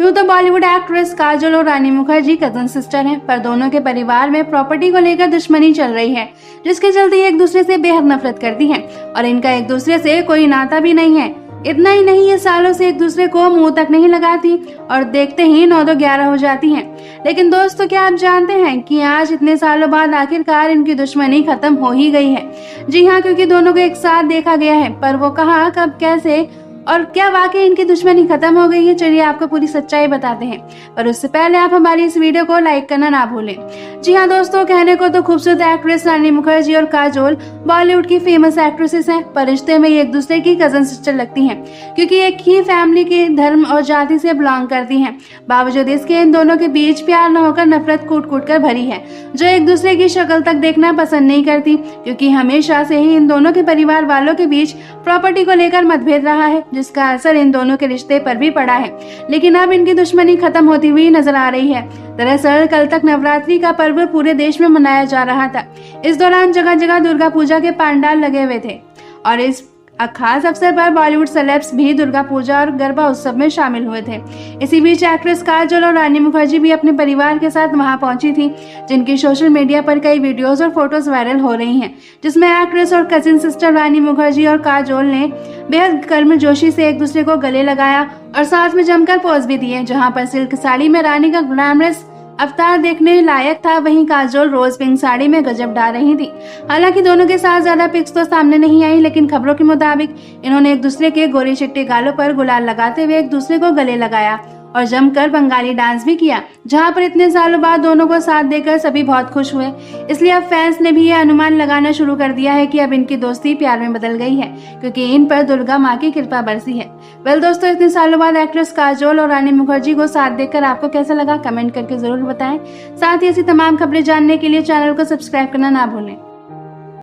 यूं तो बॉलीवुड एक्ट्रेस काजोल और रानी मुखर्जी कजन सिस्टर हैं, पर दोनों के परिवार में प्रॉपर्टी को लेकर दुश्मनी चल रही है, जिसके चलते ये एक दूसरे से बेहद नफरत करती हैं और इनका एक दूसरे से कोई नाता भी नहीं है। इतना ही नहीं, ये सालों से एक दूसरे को मुंह तक नहीं लगाती और देखते ही 9-11 हो जाती हैं। लेकिन दोस्तों, क्या आप जानते हैं कि आज इतने सालों बाद आखिरकार इनकी दुश्मनी खत्म हो ही गई है। जी हाँ, क्योंकि दोनों को एक साथ देखा गया है, पर वो कहाँ, कब, कैसे और क्या वाकई इनकी दुश्मनी खत्म हो गई है, चलिए आपको पूरी सच्चाई बताते हैं। पर उससे पहले आप हमारी इस वीडियो को लाइक करना ना भूलें। जी हाँ दोस्तों, कहने को तो खूबसूरत एक्ट्रेस रानी मुखर्जी और काजोल बॉलीवुड की फेमस एक्ट्रेसेस हैं, पर रिश्ते में ये एक दूसरे की कजन सिस्टर लगती हैं, क्योंकि एक ही फैमिली के धर्म और जाति से बिलोंग करती हैं। बावजूद इसके इन दोनों के बीच प्यार न होकर नफरत कूट कूट कर भरी है, जो एक दूसरे की शक्ल तक देखना पसंद नहीं करती, क्योंकि हमेशा से ही इन दोनों के परिवार वालों के बीच प्रॉपर्टी को लेकर मतभेद रहा है, जिसका असर इन दोनों के रिश्ते पर भी पड़ा है। लेकिन अब इनकी दुश्मनी खत्म होती हुई नजर आ रही है। दरअसल कल तक नवरात्रि का पर्व पूरे देश में मनाया जा रहा था। इस दौरान जगह जगह दुर्गा पूजा के पंडाल लगे हुए थे और इस खास अवसर पर बॉलीवुड सेलेब्स भी दुर्गा पूजा और गरबा उत्सव में शामिल हुए थे। इसी बीच एक्ट्रेस काजोल और रानी मुखर्जी भी अपने परिवार के साथ वहां पहुंची थी, जिनकी सोशल मीडिया पर कई वीडियोस और फोटोज वायरल हो रही हैं, जिसमें एक्ट्रेस और कजिन सिस्टर रानी मुखर्जी और काजोल ने बेहद गर्मजोशी से एक दूसरे को गले लगाया और साथ में जमकर पोज भी दिए। जहाँ पर सिल्क साड़ी में रानी का ग्लैमरस अवतार देखने लायक था, वहीं काजोल रोज पिंक साड़ी में गजब ढा रही थी। हालांकि दोनों के साथ ज्यादा पिक्स तो सामने नहीं आई, लेकिन खबरों के मुताबिक इन्होंने एक दूसरे के गोरे चिट्टे गालों पर गुलाल लगाते हुए एक दूसरे को गले लगाया और जमकर बंगाली डांस भी किया, जहां पर इतने सालों बाद दोनों को साथ देकर सभी बहुत खुश हुए। इसलिए अब फैंस ने भी ये अनुमान लगाना शुरू कर दिया है कि अब इनकी दोस्ती प्यार में बदल गई है, क्योंकि इन पर दुर्गा माँ की कृपा बरसी है। वेल दोस्तों, इतने सालों बाद एक्ट्रेस काजोल और रानी मुखर्जी को साथ देखकर आपको कैसा लगा, कमेंट करके जरूर बताएं। साथ ही ऐसी तमाम खबरें जानने के लिए चैनल को सब्सक्राइब करना ना भूलें।